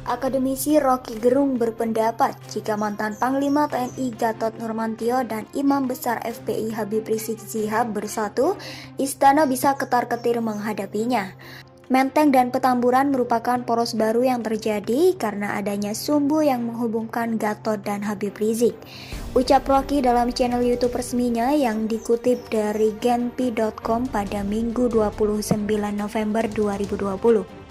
Akademisi Rocky Gerung berpendapat jika mantan Panglima TNI Gatot Nurmantio dan Imam Besar FPI Habib Rizik Syihab bersatu, istana bisa ketar-ketir menghadapinya. Menteng dan Petamburan merupakan poros baru yang terjadi karena adanya sumbu yang menghubungkan Gatot dan Habib Rizik. Ucap Rocky dalam channel YouTube resminya yang dikutip dari genpi.com pada Minggu 29 November 2020.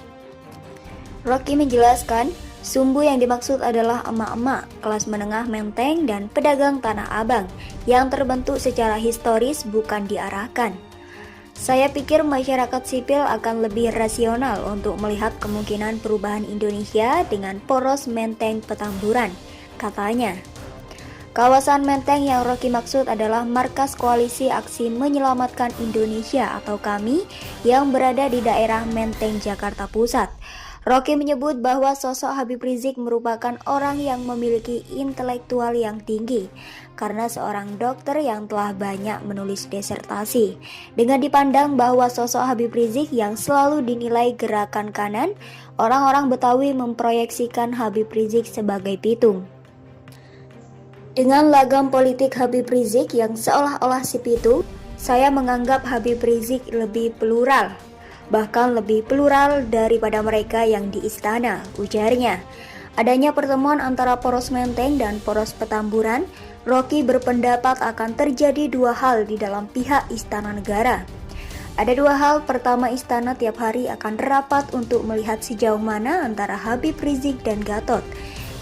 Rocky menjelaskan, sumbu yang dimaksud adalah emak-emak, kelas menengah Menteng, dan pedagang Tanah Abang yang terbentuk secara historis bukan diarahkan. Saya pikir masyarakat sipil akan lebih rasional untuk melihat kemungkinan perubahan Indonesia dengan poros Menteng Petamburan, katanya. Kawasan Menteng yang Rocky maksud adalah markas koalisi aksi menyelamatkan Indonesia atau KAMI yang berada di daerah Menteng, Jakarta Pusat. Rocky menyebut bahwa sosok Habib Rizik merupakan orang yang memiliki intelektual yang tinggi karena seorang dokter yang telah banyak menulis disertasi. Dengan dipandang bahwa sosok Habib Rizik yang selalu dinilai gerakan kanan, orang-orang Betawi memproyeksikan Habib Rizik sebagai pitung. Dengan lagam politik Habib Rizik yang seolah-olah si pitung, saya menganggap Habib Rizik lebih plural. Bahkan lebih plural daripada mereka yang di istana, ujarnya. Adanya pertemuan antara poros Menteng dan poros Petamburan, Rocky berpendapat akan terjadi dua hal di dalam pihak istana negara. Ada dua hal, pertama istana tiap hari akan rapat untuk melihat sejauh mana antara Habib Rizik dan Gatot.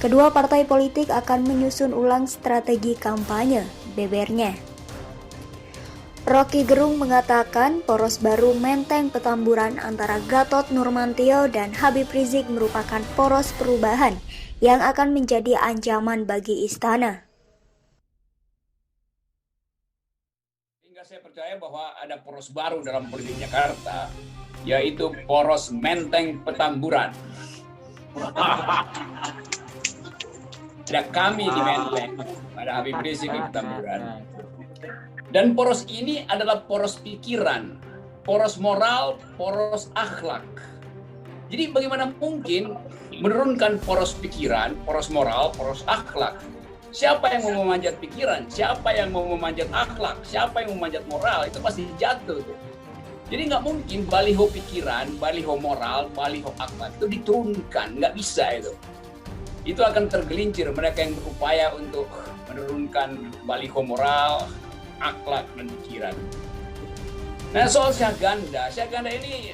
Kedua partai politik akan menyusun ulang strategi kampanye, bebernya. Rocky Gerung mengatakan poros baru Menteng Petamburan antara Gatot Nurmantio dan Habib Rizik merupakan poros perubahan yang akan menjadi ancaman bagi istana. Sehingga saya percaya bahwa ada poros baru dalam politik Jakarta, yaitu poros Menteng Petamburan. Ada kami di Menteng, ada Habib Rizik di Petamburan. Dan poros ini adalah poros pikiran, poros moral, poros akhlak. Jadi bagaimana mungkin menurunkan poros pikiran, poros moral, poros akhlak? Siapa yang mau memanjat pikiran? Siapa yang mau memanjat akhlak? Siapa yang mau memanjat moral? Itu pasti jatuh tuh. Jadi nggak mungkin baliho pikiran, baliho moral, baliho akhlak itu diturunkan, nggak bisa itu. Itu akan tergelincir mereka yang berupaya untuk menurunkan baliho moral, akhlak dan pikiran. Nah, soal Syahganda ini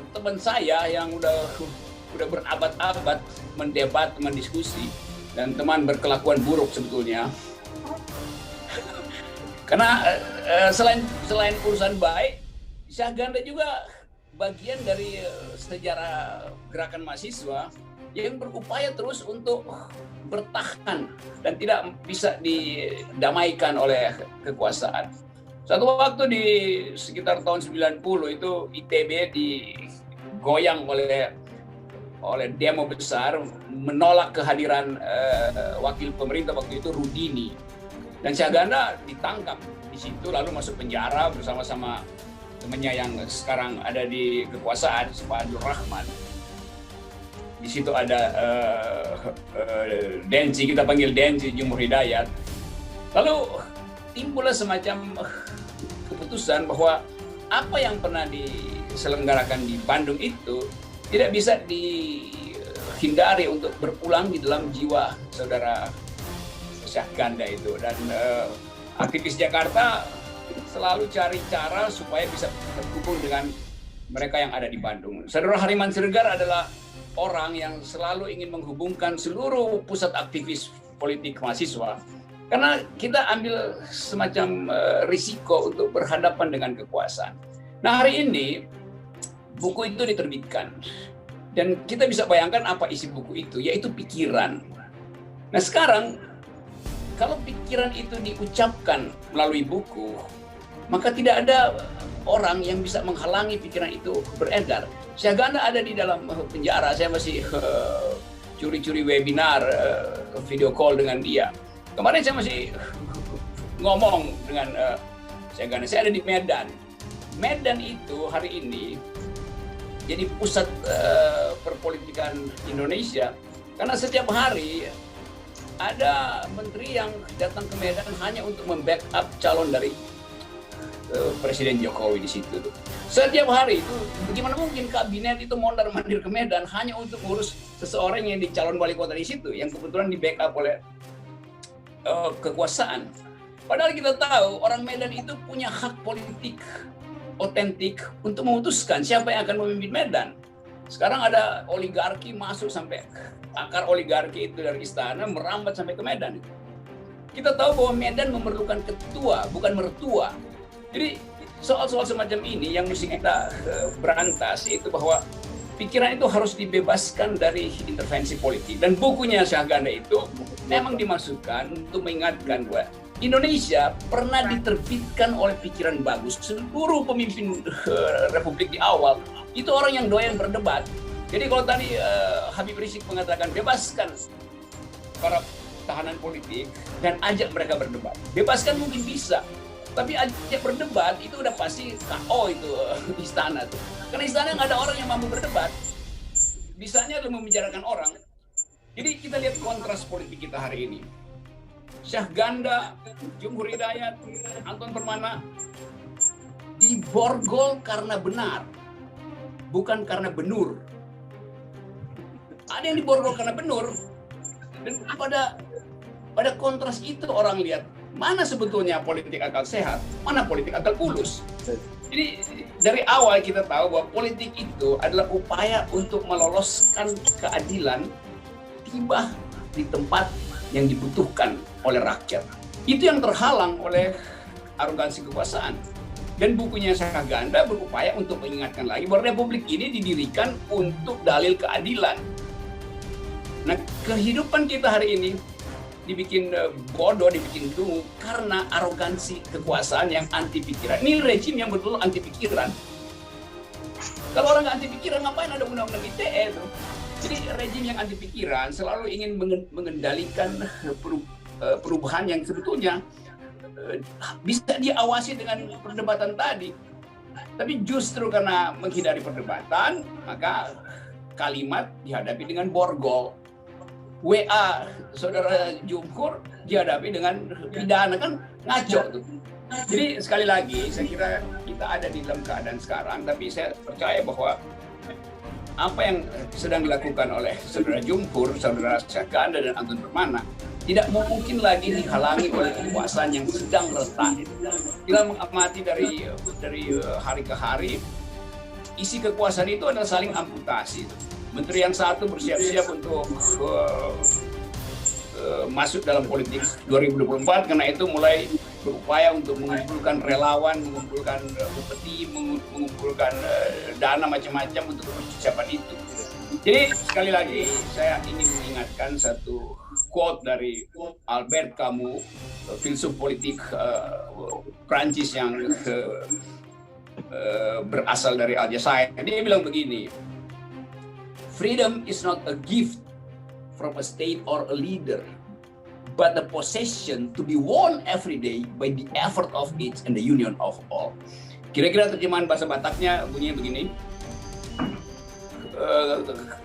teman saya yang udah berabad-abad mendebat, mendiskusi, dan teman berkelakuan buruk sebetulnya. Karena selain urusan baik, Syahganda juga bagian dari sejarah gerakan mahasiswa yang berupaya terus untuk bertahan dan tidak bisa didamaikan oleh kekuasaan. Satu waktu di sekitar tahun 90 itu ITB digoyang oleh demo besar menolak kehadiran wakil pemerintah waktu itu Rudini. Dan Syahganda ditangkap di situ lalu masuk penjara bersama-sama temannya yang sekarang ada di kekuasaan, Pak Abdul Rahman. Di situ ada Denci, kita panggil Denci, Jumur Hidayat. Lalu timbullah semacam keputusan bahwa apa yang pernah diselenggarakan di Bandung itu tidak bisa dihindari untuk berulang di dalam jiwa saudara Syahganda itu. Dan aktivis Jakarta selalu cari cara supaya bisa terhubung dengan mereka yang ada di Bandung. Saudara Hariman Siregar adalah orang yang selalu ingin menghubungkan seluruh pusat aktivis politik mahasiswa karena kita ambil semacam risiko untuk berhadapan dengan kekuasaan. Nah, hari ini buku itu diterbitkan dan kita bisa bayangkan apa isi buku itu, yaitu pikiran. Nah, sekarang kalau pikiran itu diucapkan melalui buku, maka tidak ada orang yang bisa menghalangi pikiran itu beredar. Syahganda ada di dalam penjara, saya masih curi-curi webinar, video call dengan dia. Kemarin saya masih ngomong dengan Syahganda, saya ada di Medan. Medan itu hari ini jadi pusat perpolitikan Indonesia Karena setiap hari ada menteri yang datang ke Medan hanya untuk membackup calon dari Presiden Jokowi di situ. Setiap hari itu, bagaimana mungkin kabinet itu mondar-mandir ke Medan hanya untuk ngurus seseorang yang di calon wali kota di situ, yang kebetulan di backup oleh kekuasaan. Padahal kita tahu orang Medan itu punya hak politik otentik untuk memutuskan siapa yang akan memimpin Medan. Sekarang ada oligarki masuk sampai akar oligarki itu dari istana merambat sampai ke Medan. Kita tahu bahwa Medan memerlukan ketua, bukan mertua. Jadi soal-soal semacam ini yang mesti kita berantas, yaitu bahwa pikiran itu harus dibebaskan dari intervensi politik. Dan bukunya Syahganda itu memang dimasukkan untuk mengingatkan bahwa Indonesia pernah diterbitkan oleh pikiran bagus. Seluruh pemimpin republik di awal itu orang yang doyan berdebat. Jadi kalau tadi Habib Rizik mengatakan bebaskan para tahanan politik dan ajak mereka berdebat. Bebaskan mungkin bisa, tapi ajak berdebat itu udah pasti KO itu istana tuh. Karena istana nggak ada orang yang mampu berdebat. Bisanya adalah membicarakan orang. Jadi kita lihat kontras politik kita hari ini. Syahganda, Jumhur Hidayat, Anton Permana diborgol karena benar, bukan karena benur. Ada yang diborgol karena benur, dan pada kontras itu orang lihat mana sebetulnya politik akal sehat, mana politik akal bulus. Jadi dari awal kita tahu bahwa politik itu adalah upaya untuk meloloskan keadilan tiba di tempat yang dibutuhkan oleh rakyat. Itu yang terhalang oleh arogansi kekuasaan. Dan bukunya Syahganda berupaya untuk mengingatkan lagi bahwa republik ini didirikan untuk dalil keadilan. Nah, kehidupan kita hari ini dibikin bodoh, dibikin dungu karena arogansi kekuasaan yang anti pikiran. Ini rejim yang betul anti pikiran. Kalau orang nggak anti pikiran, ngapain ada undang-undang ITE itu? Jadi rejim yang anti pikiran selalu ingin mengendalikan perubahan yang sebetulnya bisa diawasi dengan perdebatan tadi. Tapi justru karena menghindari perdebatan, maka kalimat dihadapi dengan borgol. WA saudara Jumhur dihadapi dengan pidana, kan ngaco tuh. Jadi sekali lagi saya kira kita ada di dalam keadaan sekarang, tapi saya percaya bahwa apa yang sedang dilakukan oleh saudara Jumhur, saudara Syahganda dan Anton Permana tidak mungkin lagi dihalangi oleh kekuasaan yang sedang retak. Kita mengamati dari hari ke hari, isi kekuasaan itu adalah saling amputasi. Menteri yang satu bersiap-siap untuk masuk dalam politik 2024, karena itu mulai berupaya untuk mengumpulkan relawan, mengumpulkan upeti, mengumpulkan dana macam-macam untuk persiapan itu. Jadi sekali lagi saya ingin mengingatkan satu quote dari Albert Camus, filsuf politik Prancis yang berasal dari Aljazair. Dia bilang begini, "Freedom is not a gift from a state or a leader, but the possession to be won every day by the effort of each and the union of all." Kira-kira terjemahan bahasa Bataknya bunyinya begini,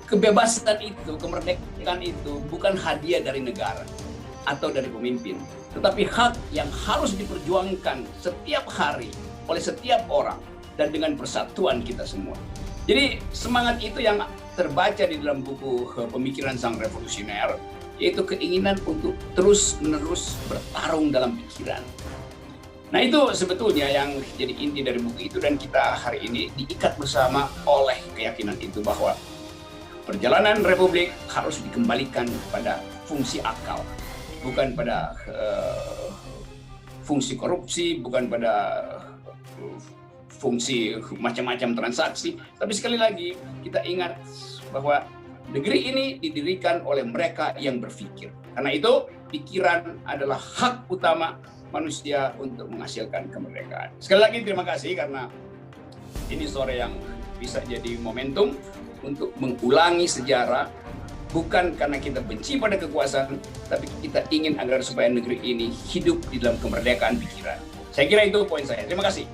kebebasan itu, kemerdekaan itu bukan hadiah dari negara atau dari pemimpin, tetapi hak yang harus diperjuangkan setiap hari oleh setiap orang dan dengan persatuan kita semua. Jadi semangat itu yang terbaca di dalam buku Pemikiran Sang Revolusioner, yaitu keinginan untuk terus-menerus bertarung dalam pikiran. Nah, itu sebetulnya yang jadi inti dari buku itu, dan kita hari ini diikat bersama oleh keyakinan itu bahwa perjalanan republik harus dikembalikan pada fungsi akal, bukan pada fungsi korupsi, bukan pada fungsi macam-macam transaksi. Tapi sekali lagi kita ingat bahwa negeri ini didirikan oleh mereka yang berpikir. Karena itu pikiran adalah hak utama manusia untuk menghasilkan kemerdekaan. Sekali lagi terima kasih, karena ini sore yang bisa jadi momentum untuk mengulangi sejarah, bukan karena kita benci pada kekuasaan, tapi kita ingin agar supaya negeri ini hidup di dalam kemerdekaan pikiran. Saya kira itu poin saya. Terima kasih.